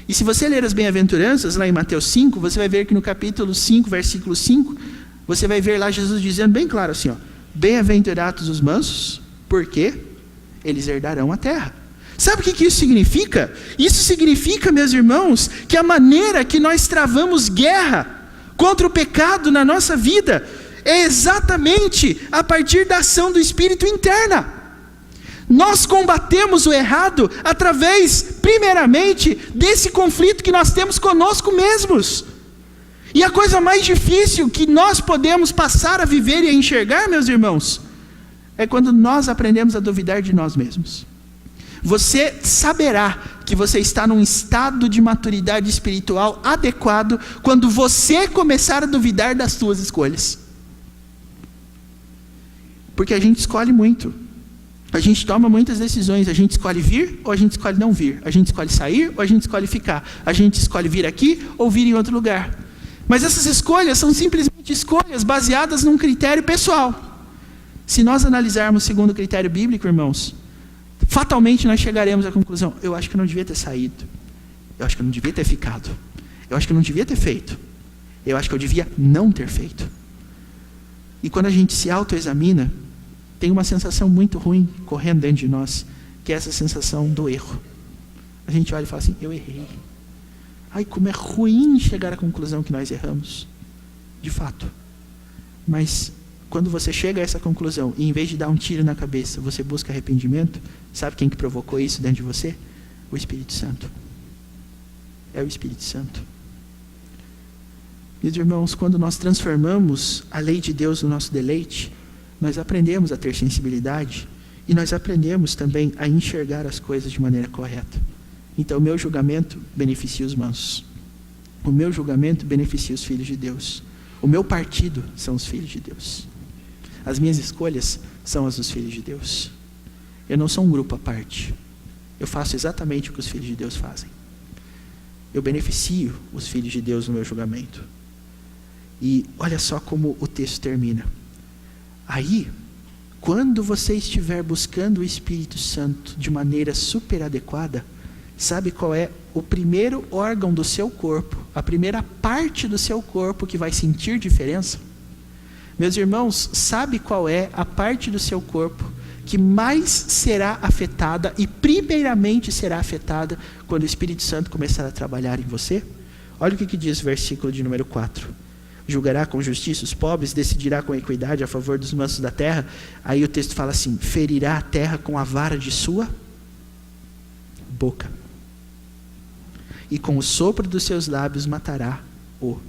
E se você ler as bem-aventuranças lá em Mateus 5, você vai ver que no capítulo 5, versículo 5, você vai ver lá Jesus dizendo bem claro assim: ó, bem-aventurados os mansos, porque eles herdarão a terra. Sabe o que isso significa? Isso significa, meus irmãos, que a maneira que nós travamos guerra contra o pecado na nossa vida é exatamente a partir da ação do Espírito interna. Nós combatemos o errado através, primeiramente, desse conflito que nós temos conosco mesmos. E a coisa mais difícil que nós podemos passar a viver e a enxergar, meus irmãos, é quando nós aprendemos a duvidar de nós mesmos. Você saberá que você está num estado de maturidade espiritual adequado quando você começar a duvidar das suas escolhas. Porque a gente escolhe muito. A gente toma muitas decisões. A gente escolhe vir ou a gente escolhe não vir. A gente escolhe sair ou a gente escolhe ficar. A gente escolhe vir aqui ou vir em outro lugar. Mas essas escolhas são simplesmente escolhas baseadas num critério pessoal. Se nós analisarmos segundo o critério bíblico, irmãos, fatalmente nós chegaremos à conclusão: eu acho que eu não devia ter saído. Eu acho que eu não devia ter ficado. Eu acho que eu não devia ter feito. Eu acho que eu devia não ter feito. E quando a gente se autoexamina, tem uma sensação muito ruim correndo dentro de nós, que é essa sensação do erro. A gente olha e fala assim: eu errei. Ai, como é ruim chegar à conclusão que nós erramos. De fato. Mas quando você chega a essa conclusão e em vez de dar um tiro na cabeça, você busca arrependimento, sabe quem que provocou isso dentro de você? O Espírito Santo. É o Espírito Santo. Meus irmãos, quando nós transformamos a lei de Deus no nosso deleite, nós aprendemos a ter sensibilidade e nós aprendemos também a enxergar as coisas de maneira correta. Então, o meu julgamento beneficia os mansos. O meu julgamento beneficia os filhos de Deus. O meu partido são os filhos de Deus. As minhas escolhas são as dos filhos de Deus. Eu não sou um grupo à parte. Eu faço exatamente o que os filhos de Deus fazem. Eu beneficio os filhos de Deus no meu julgamento. E olha só como o texto termina. Aí, quando você estiver buscando o Espírito Santo de maneira super adequada, sabe qual é o primeiro órgão do seu corpo, a primeira parte do seu corpo que vai sentir diferença? Meus irmãos, sabe qual é a parte do seu corpo que mais será afetada e primeiramente será afetada quando o Espírito Santo começar a trabalhar em você? Olha o que diz o versículo de número 4. Julgará com justiça os pobres, decidirá com equidade a favor dos mansos da terra. Aí o texto fala assim: ferirá a terra com a vara de sua boca. E com o sopro dos seus lábios matará o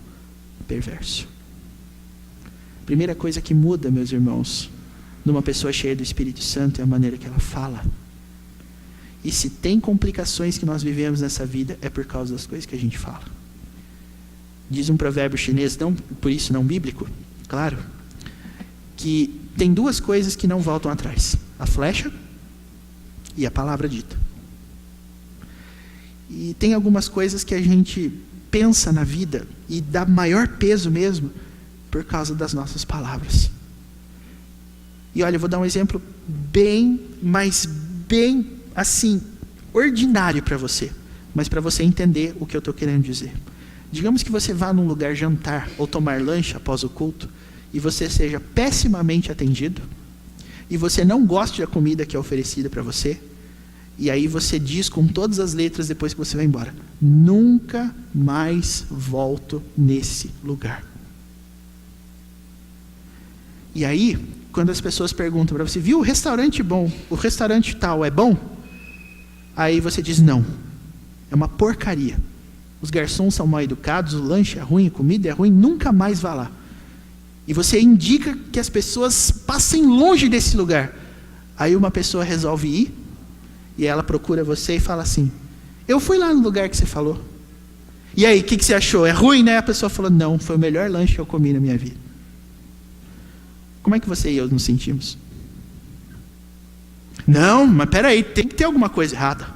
perverso. Primeira coisa que muda, meus irmãos, numa pessoa cheia do Espírito Santo é a maneira que ela fala. E se tem complicações que nós vivemos nessa vida, é por causa das coisas que a gente fala. Diz um provérbio chinês, não, por isso não bíblico, claro, que tem duas coisas que não voltam atrás: a flecha e a palavra dita. E tem algumas coisas que a gente pensa na vida e dá maior peso mesmo por causa das nossas palavras. E olha, eu vou dar um exemplo bem assim, ordinário para você, mas para você entender o que eu estou querendo dizer. Digamos que você vá num lugar jantar ou tomar lanche após o culto e você seja pessimamente atendido e você não goste da comida que é oferecida para você, e aí você diz com todas as letras depois que você vai embora: nunca mais volto nesse lugar. E aí, quando as pessoas perguntam para você: viu, o restaurante bom, o restaurante tal é bom? Aí você diz: não, é uma porcaria. Os garçons são mal educados, o lanche é ruim, a comida é ruim, nunca mais vá lá. E você indica que as pessoas passem longe desse lugar. Aí uma pessoa resolve ir, e ela procura você e fala assim: eu fui lá no lugar que você falou. E aí, o que você achou? É ruim, né? A pessoa falou: não, foi o melhor lanche que eu comi na minha vida. Como é que você e eu nos sentimos? Não, mas peraí, tem que ter alguma coisa errada.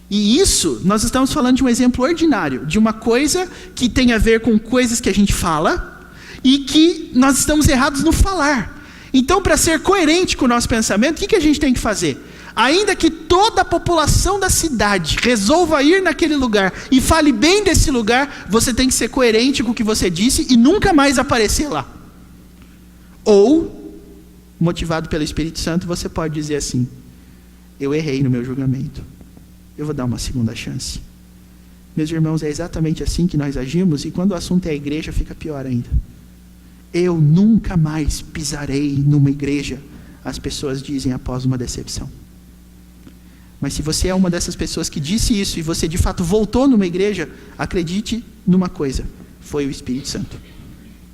E isso, nós estamos falando de um exemplo ordinário, de uma coisa que tem a ver com coisas que a gente fala e que nós estamos errados no falar. Então, para ser coerente com o nosso pensamento, o que a gente tem que fazer? Ainda que toda a população da cidade resolva ir naquele lugar e fale bem desse lugar, você tem que ser coerente com o que você disse e nunca mais aparecer lá. Ou, motivado pelo Espírito Santo, você pode dizer assim: eu errei no meu julgamento. Eu vou dar uma segunda chance. Meus irmãos, é exatamente assim que nós agimos, e quando o assunto é a igreja, fica pior ainda. Eu nunca mais pisarei numa igreja, as pessoas dizem após uma decepção. Mas se você é uma dessas pessoas que disse isso, e você de fato voltou numa igreja, acredite numa coisa: foi o Espírito Santo.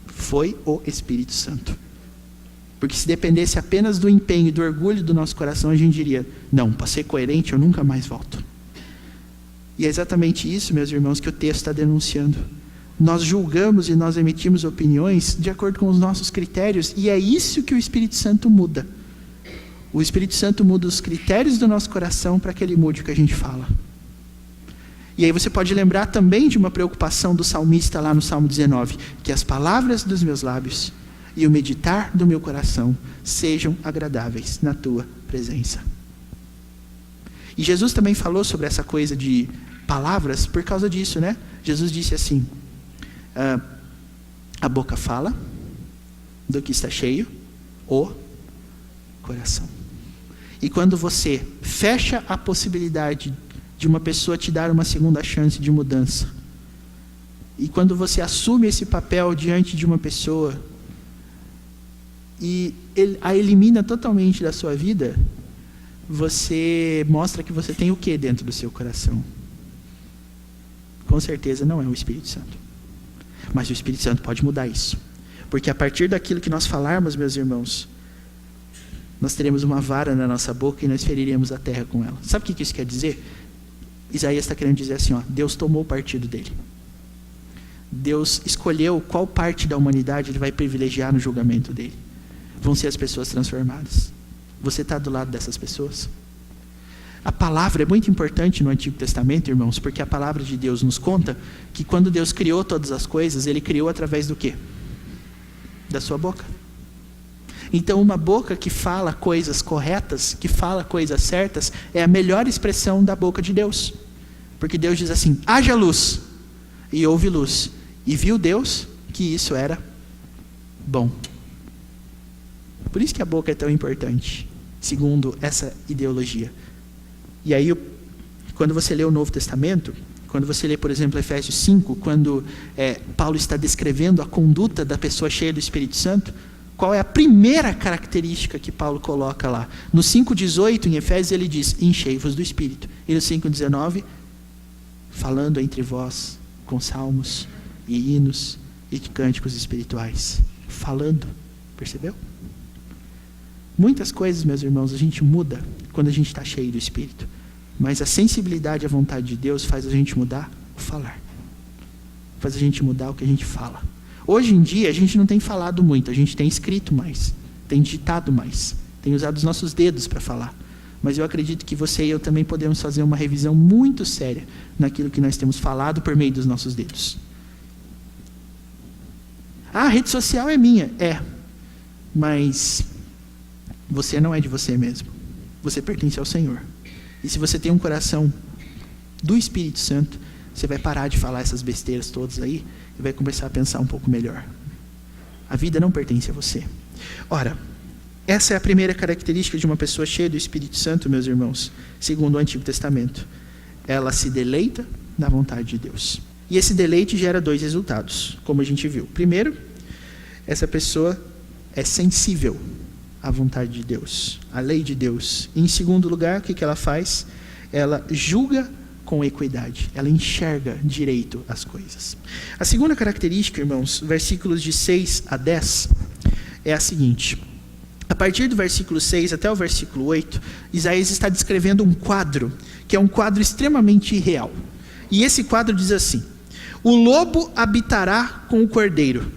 Foi o Espírito Santo. Porque se dependesse apenas do empenho e do orgulho do nosso coração, a gente diria: não, para ser coerente eu nunca mais volto. E é exatamente isso, meus irmãos, que o texto está denunciando. Nós julgamos e nós emitimos opiniões de acordo com os nossos critérios, e é isso que o Espírito Santo muda. O Espírito Santo muda os critérios do nosso coração para que ele mude o que a gente fala. E aí você pode lembrar também de uma preocupação do salmista lá no Salmo 19, que as palavras dos meus lábios e o meditar do meu coração sejam agradáveis na tua presença. E Jesus também falou sobre essa coisa de palavras por causa disso, né? Jesus disse assim: a boca fala do que está cheio o coração. E quando você fecha a possibilidade de uma pessoa te dar uma segunda chance de mudança, e quando você assume esse papel diante de uma pessoa e a elimina totalmente da sua vida, você mostra que você tem o que dentro do seu coração? Com certeza não é o Espírito Santo. Mas o Espírito Santo pode mudar isso. Porque a partir daquilo que nós falarmos, meus irmãos, nós teremos uma vara na nossa boca e nós feriremos a terra com ela. Sabe o que isso quer dizer? Isaías está querendo dizer assim, Deus tomou o partido dele. Deus escolheu qual parte da humanidade ele vai privilegiar no julgamento dele. Vão ser as pessoas transformadas. Você está do lado dessas pessoas? A palavra é muito importante no Antigo Testamento, irmãos, porque a palavra de Deus nos conta que quando Deus criou todas as coisas, ele criou através do quê? Da sua boca. Então, uma boca que fala coisas corretas, que fala coisas certas, é a melhor expressão da boca de Deus. Porque Deus diz assim: haja luz, e houve luz. E viu Deus que isso era bom. Por isso que a boca é tão importante, segundo essa ideologia. E aí, quando você lê o Novo Testamento, quando você lê, por exemplo, Efésios 5, quando Paulo está descrevendo a conduta da pessoa cheia do Espírito Santo, qual é a primeira característica que Paulo coloca lá? No 5,18, em Efésios, ele diz: enchei-vos do Espírito. E no 5,19, falando entre vós com salmos e hinos e cânticos espirituais. Falando, percebeu? Muitas coisas, meus irmãos, a gente muda quando a gente está cheio do Espírito. Mas a sensibilidade à vontade de Deus faz a gente mudar o falar. Faz a gente mudar o que a gente fala. Hoje em dia, a gente não tem falado muito, a gente tem escrito mais, tem digitado mais, tem usado os nossos dedos para falar. Mas eu acredito que você e eu também podemos fazer uma revisão muito séria naquilo que nós temos falado por meio dos nossos dedos. A rede social é minha. Mas você não é de você mesmo. Você pertence ao Senhor. E se você tem um coração do Espírito Santo, você vai parar de falar essas besteiras todas aí e vai começar a pensar um pouco melhor. A vida não pertence a você. Ora, essa é a primeira característica de uma pessoa cheia do Espírito Santo, meus irmãos, segundo o Antigo Testamento. Ela se deleita na vontade de Deus. E esse deleite gera 2 resultados, como a gente viu. Primeiro, essa pessoa é sensível à vontade de Deus, à lei de Deus. E em segundo lugar, o que ela faz? Ela julga com equidade. Ela enxerga direito as coisas. A segunda característica, irmãos, versículos de 6 a 10, é a seguinte. A partir do versículo 6 até o versículo 8, Isaías está descrevendo um quadro, que é um quadro extremamente irreal. E esse quadro diz assim: o lobo habitará com o cordeiro.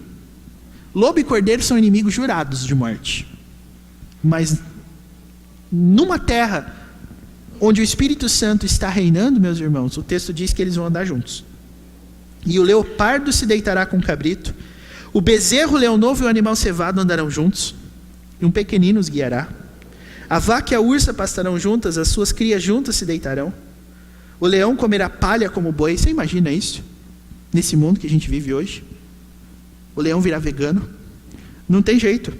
Lobo e cordeiro são inimigos jurados de morte. Mas numa terra onde o Espírito Santo está reinando, meus irmãos, o texto diz que eles vão andar juntos. E o leopardo se deitará com o cabrito, o bezerro, o leão novo e o animal cevado andarão juntos, e um pequenino os guiará. A vaca e a ursa pastarão juntas, as suas crias juntas se deitarão. O leão comerá palha como boi. Você imagina isso? Nesse mundo que a gente vive hoje? O leão virá vegano? Não tem jeito.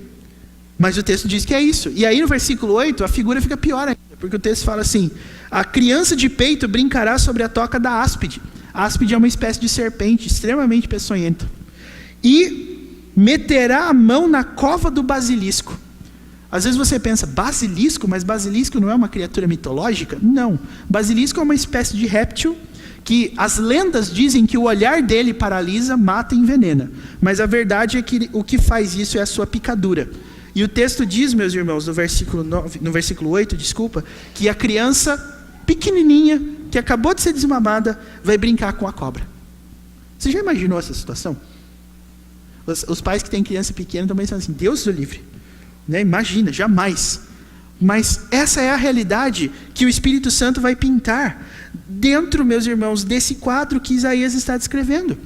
Mas o texto diz que é isso. E aí no versículo 8, a figura fica pior ainda. Porque o texto fala assim: a criança de peito brincará sobre a toca da áspide. A áspide é uma espécie de serpente extremamente peçonhenta. E meterá a mão na cova do basilisco. Às vezes você pensa, basilisco? Mas basilisco não é uma criatura mitológica? Não. Basilisco é uma espécie de réptil que as lendas dizem que o olhar dele paralisa, mata e envenena. Mas a verdade é que o que faz isso é a sua picadura. E o texto diz, meus irmãos, no versículo 8, que a criança pequenininha, que acabou de ser desmamada, vai brincar com a cobra. Você já imaginou essa situação? Os pais que têm criança pequena também são assim, Deus do livre. Né? Imagina, jamais. Mas essa é a realidade que o Espírito Santo vai pintar dentro, meus irmãos, desse quadro que Isaías está descrevendo.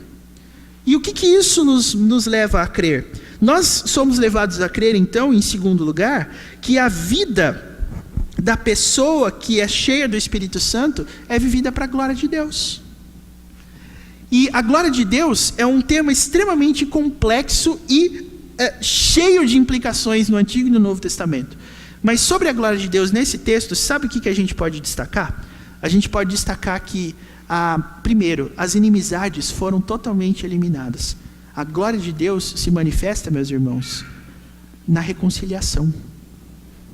E o que isso nos leva a crer? Nós somos levados a crer, então, em segundo lugar, que a vida da pessoa que é cheia do Espírito Santo é vivida para a glória de Deus. E a glória de Deus é um tema extremamente complexo e cheio de implicações no Antigo e no Novo Testamento. Mas sobre a glória de Deus nesse texto, sabe o que a gente pode destacar? A gente pode destacar que, primeiro, as inimizades foram totalmente eliminadas. A glória de Deus se manifesta, meus irmãos, na reconciliação.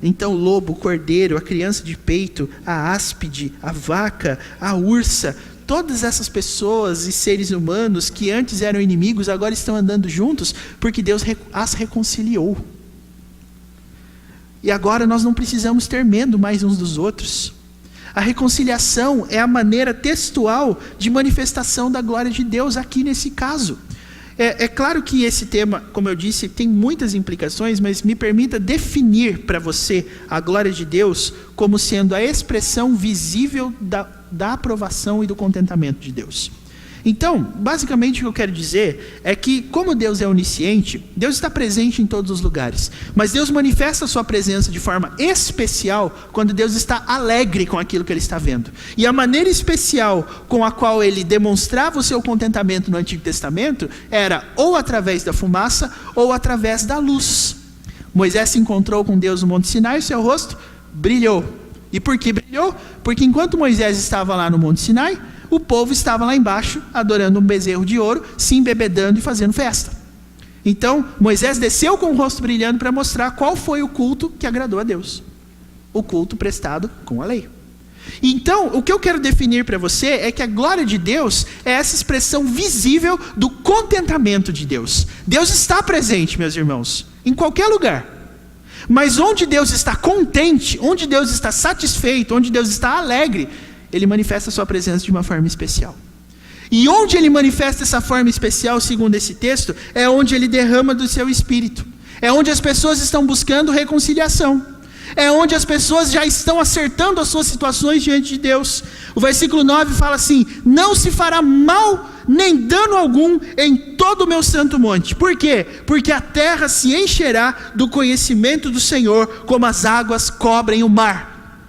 Então o lobo, o cordeiro, a criança de peito, a áspide, a vaca, a ursa, todas essas pessoas e seres humanos que antes eram inimigos, agora estão andando juntos, porque Deus as reconciliou. E agora nós não precisamos ter medo mais uns dos outros. A reconciliação é a maneira textual de manifestação da glória de Deus aqui nesse caso. É claro que esse tema, como eu disse, tem muitas implicações, mas me permita definir para você a glória de Deus como sendo a expressão visível da aprovação e do contentamento de Deus. Então, basicamente o que eu quero dizer é que, como Deus é onisciente, Deus está presente em todos os lugares, mas Deus manifesta a sua presença de forma especial quando Deus está alegre com aquilo que Ele está vendo. E a maneira especial com a qual Ele demonstrava o seu contentamento no Antigo Testamento era ou através da fumaça ou através da luz. Moisés se encontrou com Deus no Monte Sinai e seu rosto brilhou. E por que brilhou? Porque enquanto Moisés estava lá no Monte Sinai, o povo estava lá embaixo, adorando um bezerro de ouro, se embebedando e fazendo festa. Então, Moisés desceu com o rosto brilhando para mostrar qual foi o culto que agradou a Deus. O culto prestado com a lei. Então, o que eu quero definir para você é que a glória de Deus é essa expressão visível do contentamento de Deus. Deus está presente, meus irmãos, em qualquer lugar. Mas onde Deus está contente, onde Deus está satisfeito, onde Deus está alegre, Ele manifesta a sua presença de uma forma especial. E onde Ele manifesta essa forma especial, segundo esse texto, é onde Ele derrama do seu Espírito. É onde as pessoas estão buscando reconciliação. É onde as pessoas já estão acertando as suas situações diante de Deus. O versículo 9 fala assim: não se fará mal nem dano algum em todo o meu santo monte. Por quê? Porque a terra se encherá do conhecimento do Senhor, como as águas cobrem o mar.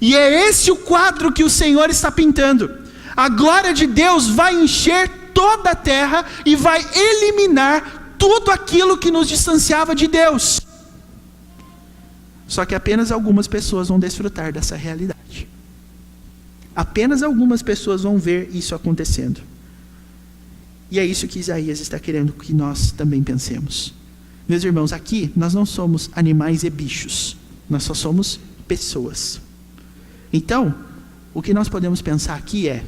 E é esse o quadro que o Senhor está pintando. A glória de Deus vai encher toda a terra e vai eliminar tudo aquilo que nos distanciava de Deus. Só que apenas algumas pessoas vão desfrutar dessa realidade. Apenas algumas pessoas vão ver isso acontecendo. E é isso que Isaías está querendo que nós também pensemos. Meus irmãos, aqui nós não somos animais e bichos. Nós só somos pessoas. Então, o que nós podemos pensar aqui é: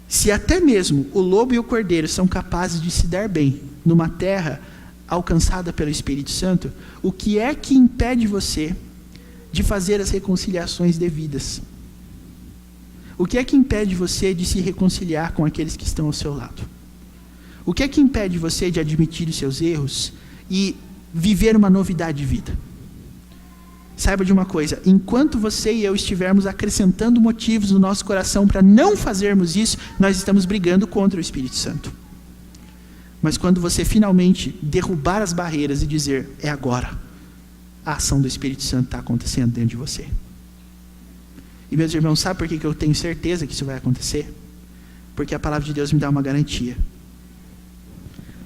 se até mesmo o lobo e o cordeiro são capazes de se dar bem numa terra alcançada pelo Espírito Santo, o que é que impede você de fazer as reconciliações devidas? O que é que impede você de se reconciliar com aqueles que estão ao seu lado? O que é que impede você de admitir os seus erros e viver uma novidade de vida? Saiba de uma coisa: enquanto você e eu estivermos acrescentando motivos no nosso coração para não fazermos isso, nós estamos brigando contra o Espírito Santo. Mas quando você finalmente derrubar as barreiras e dizer: é agora, a ação do Espírito Santo está acontecendo dentro de você. E meus irmãos, sabe por que eu tenho certeza que isso vai acontecer? Porque a palavra de Deus me dá uma garantia.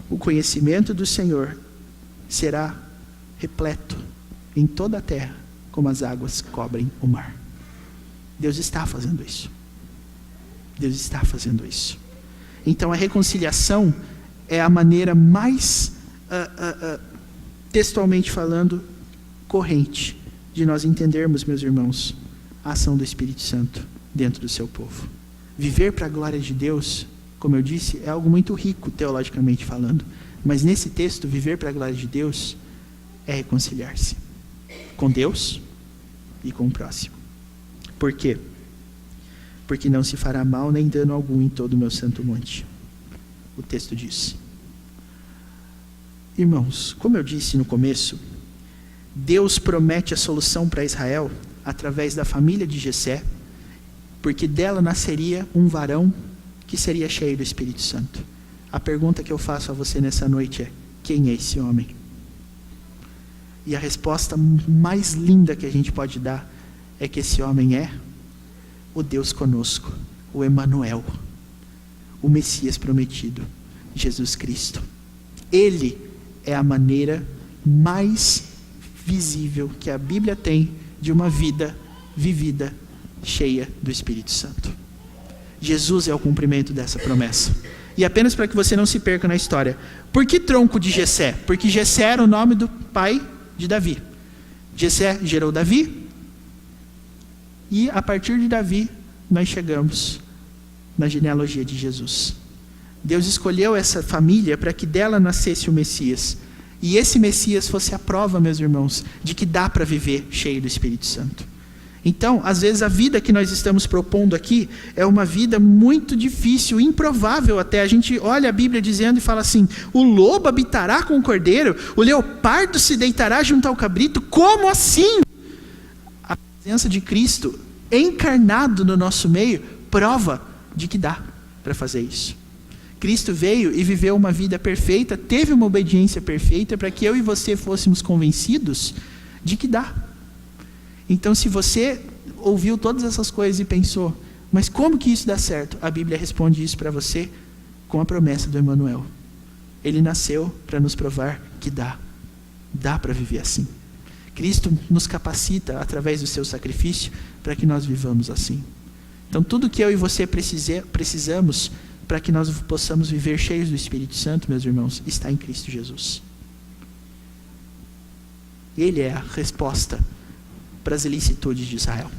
O conhecimento do Senhor será repleto em toda a terra, como as águas cobrem o mar. Deus está fazendo isso. Deus está fazendo isso. Então a reconciliação é a maneira mais, textualmente falando, corrente de nós entendermos, meus irmãos, a ação do Espírito Santo dentro do seu povo. Viver para a glória de Deus, como eu disse, é algo muito rico teologicamente falando. Mas nesse texto, viver para a glória de Deus é reconciliar-se com Deus e com o próximo. Por quê? Porque não se fará mal nem dano algum em todo o meu santo monte. O texto diz. Irmãos, como eu disse no começo, Deus promete a solução para Israel através da família de Jessé, porque dela nasceria um varão que seria cheio do Espírito Santo. A pergunta que eu faço a você nessa noite é: quem é esse homem? E a resposta mais linda que a gente pode dar é que esse homem é o Deus conosco, o Emanuel, o Messias prometido, Jesus Cristo. Ele é a maneira mais visível que a Bíblia tem de uma vida vivida, cheia do Espírito Santo. Jesus é o cumprimento dessa promessa. E apenas para que você não se perca na história, por que tronco de Jessé? Porque Jessé era o nome do pai de Davi. Jessé gerou Davi, e a partir de Davi nós chegamos na genealogia de Jesus. Deus escolheu essa família para que dela nascesse o Messias. E esse Messias fosse a prova, meus irmãos, de que dá para viver cheio do Espírito Santo. Então, às vezes a vida que nós estamos propondo aqui é uma vida muito difícil, improvável até. A gente olha a Bíblia dizendo e fala assim: o lobo habitará com o cordeiro, o leopardo se deitará junto ao cabrito. Como assim? A presença de Cristo encarnado no nosso meio prova de que dá para fazer isso. Cristo veio e viveu uma vida perfeita, teve uma obediência perfeita para que eu e você fôssemos convencidos de que dá. Então, se você ouviu todas essas coisas e pensou, mas como que isso dá certo? A Bíblia responde isso para você com a promessa do Emanuel. Ele nasceu para nos provar que dá para viver assim. Cristo nos capacita através do seu sacrifício para que nós vivamos assim. Então, tudo que eu e você precisamos para que nós possamos viver cheios do Espírito Santo, meus irmãos, está em Cristo Jesus. Ele é a resposta para as ilicitudes de Israel.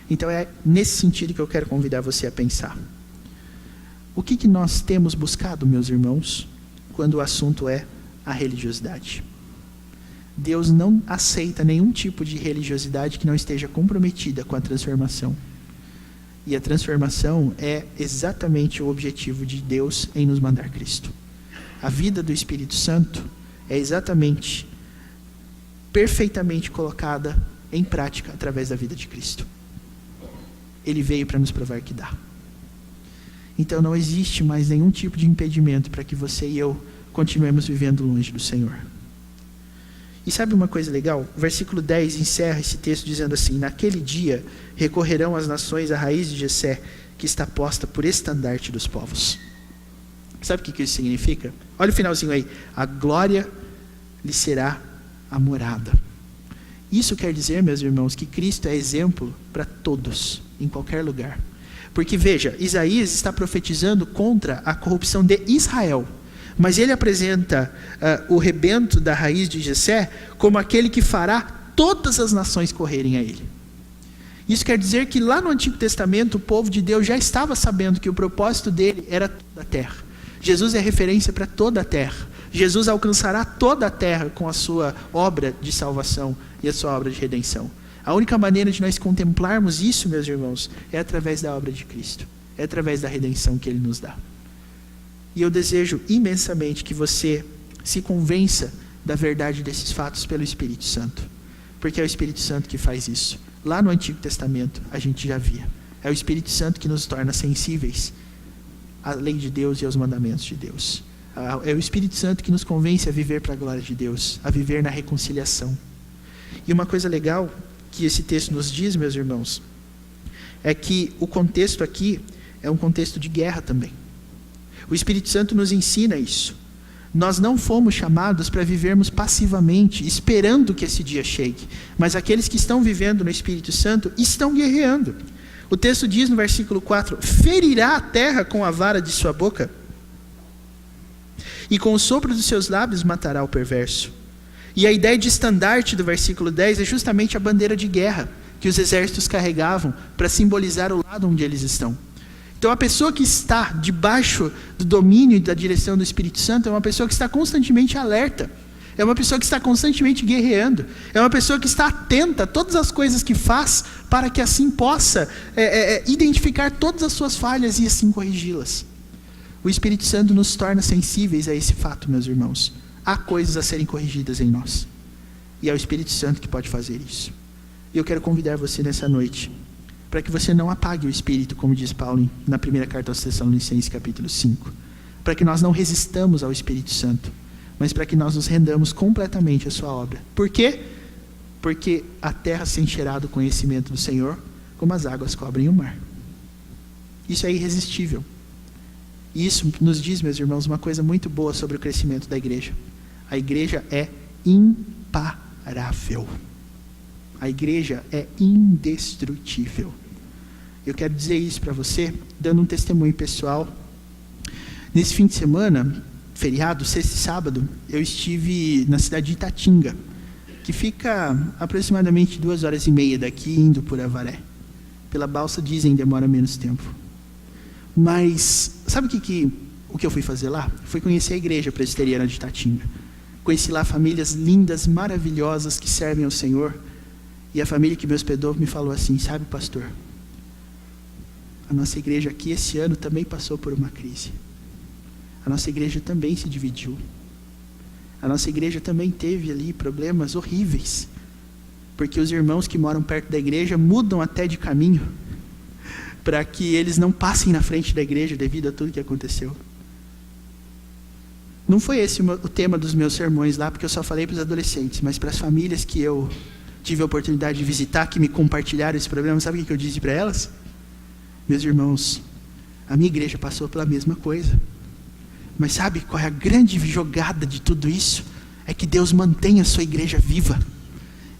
Então é nesse sentido que eu quero convidar você a pensar. O que nós temos buscado, meus irmãos, quando o assunto é a religiosidade? Deus não aceita nenhum tipo de religiosidade que não esteja comprometida com a transformação. E a transformação é exatamente o objetivo de Deus em nos mandar Cristo. A vida do Espírito Santo é exatamente, perfeitamente colocada em prática através da vida de Cristo. Ele veio para nos provar que dá. Então não existe mais nenhum tipo de impedimento para que você e eu continuemos vivendo longe do Senhor. E sabe uma coisa legal? O versículo 10 encerra esse texto dizendo assim: naquele dia recorrerão as nações à raiz de Jessé, que está posta por estandarte dos povos. Sabe o que isso significa? Olha o finalzinho aí: a glória lhe será a morada. Isso quer dizer, meus irmãos, que Cristo é exemplo para todos, em qualquer lugar. Porque veja, Isaías está profetizando contra a corrupção de Israel, mas ele apresenta o rebento da raiz de Jessé como aquele que fará todas as nações correrem a ele. Isso quer dizer que lá no Antigo Testamento o povo de Deus já estava sabendo que o propósito dele era toda a terra. Jesus é referência para toda a terra. Jesus alcançará toda a terra com a sua obra de salvação e a sua obra de redenção. A única maneira de nós contemplarmos isso, meus irmãos, é através da obra de Cristo. É através da redenção que Ele nos dá. E eu desejo imensamente que você se convença da verdade desses fatos pelo Espírito Santo. Porque é o Espírito Santo que faz isso. Lá no Antigo Testamento a gente já via. É o Espírito Santo que nos torna sensíveis à lei de Deus e aos mandamentos de Deus. É o Espírito Santo que nos convence a viver para a glória de Deus, a viver na reconciliação. E uma coisa legal que esse texto nos diz, meus irmãos, é que o contexto aqui é um contexto de guerra também. O Espírito Santo nos ensina isso. Nós não fomos chamados para vivermos passivamente, esperando que esse dia chegue. Mas aqueles que estão vivendo no Espírito Santo estão guerreando. O texto diz no versículo 4: ferirá a terra com a vara de sua boca, e com o sopro dos seus lábios matará o perverso. E a ideia de estandarte do versículo 10 é justamente a bandeira de guerra que os exércitos carregavam para simbolizar o lado onde eles estão. Então a pessoa que está debaixo do domínio e da direção do Espírito Santo é uma pessoa que está constantemente alerta, é uma pessoa que está constantemente guerreando, é uma pessoa que está atenta a todas as coisas que faz, para que assim possa identificar todas as suas falhas e assim corrigi-las. O Espírito Santo nos torna sensíveis a esse fato, meus irmãos. Há coisas a serem corrigidas em nós, e é o Espírito Santo que pode fazer isso. E eu quero convidar você nessa noite, para que você não apague o Espírito, como diz Paulo na primeira carta aos Tessalonicenses, capítulo 5. Para que nós não resistamos ao Espírito Santo, mas para que nós nos rendamos completamente à sua obra. Por quê? Porque a terra se encherá do conhecimento do Senhor, como as águas cobrem o mar. Isso é irresistível. E isso nos diz, meus irmãos, uma coisa muito boa sobre o crescimento da igreja. A igreja é imparável. A igreja é indestrutível. Eu quero dizer isso para você, dando um testemunho pessoal. Nesse fim de semana, feriado, sexta e sábado, eu estive na cidade de Itatinga, que fica aproximadamente 2h30 daqui, indo por Avaré. Pela balsa, dizem, demora menos tempo. Mas, sabe o que eu fui fazer lá? Fui conhecer a igreja presbiteriana de Itatinga. Conheci lá famílias lindas, maravilhosas, que servem ao Senhor. E a família que me hospedou me falou assim: sabe, pastor, a nossa igreja aqui esse ano também passou por uma crise. A nossa igreja também se dividiu. A nossa igreja também teve ali problemas horríveis, porque os irmãos que moram perto da igreja mudam até de caminho, para que eles não passem na frente da igreja devido a tudo que aconteceu. Não foi esse o tema dos meus sermões lá, porque eu só falei para os adolescentes, mas para as famílias que eu tive a oportunidade de visitar, que me compartilharam esse problema, sabe o que eu disse para elas? Meus irmãos, a minha igreja passou pela mesma coisa. Mas sabe qual é a grande jogada de tudo isso? É que Deus mantém a sua igreja viva.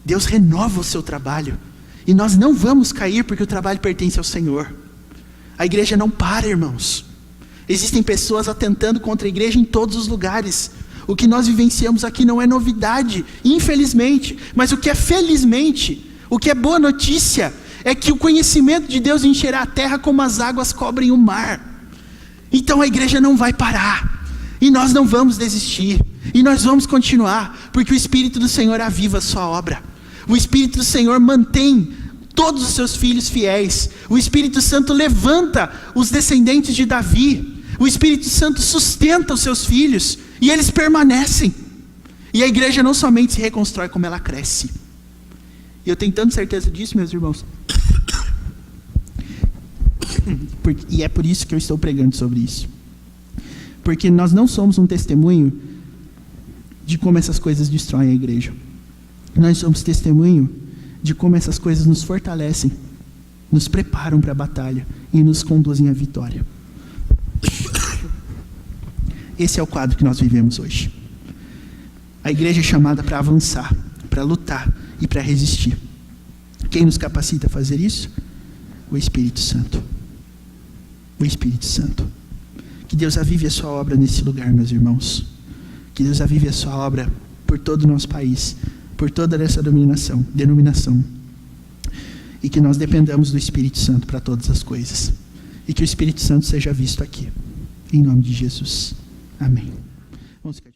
Deus renova o seu trabalho. E nós não vamos cair porque o trabalho pertence ao Senhor. A igreja não para, irmãos. Existem pessoas atentando contra a igreja em todos os lugares. O que nós vivenciamos aqui não é novidade, infelizmente. Mas o que é felizmente, o que é boa notícia, é que o conhecimento de Deus encherá a terra como as águas cobrem o mar. Então a igreja não vai parar. E nós não vamos desistir. E nós vamos continuar, porque o Espírito do Senhor aviva a sua obra. O Espírito do Senhor mantém todos os seus filhos fiéis. O Espírito Santo levanta os descendentes de Davi. O Espírito Santo sustenta os seus filhos. E eles permanecem. E a igreja não somente se reconstrói, como ela cresce. E eu tenho tanta certeza disso, meus irmãos. E é por isso que eu estou pregando sobre isso. Porque nós não somos um testemunho de como essas coisas destroem a igreja. Nós somos testemunho de como essas coisas nos fortalecem, nos preparam para a batalha e nos conduzem à vitória. Esse é o quadro que nós vivemos hoje. A igreja é chamada para avançar, para lutar e para resistir. Quem nos capacita a fazer isso? O Espírito Santo. O Espírito Santo. Que Deus avive a sua obra nesse lugar, meus irmãos. Que Deus avive a sua obra por todo o nosso país, por toda essa denominação. E que nós dependamos do Espírito Santo para todas as coisas. E que o Espírito Santo seja visto aqui. Em nome de Jesus. Amém. Vamos ficar de...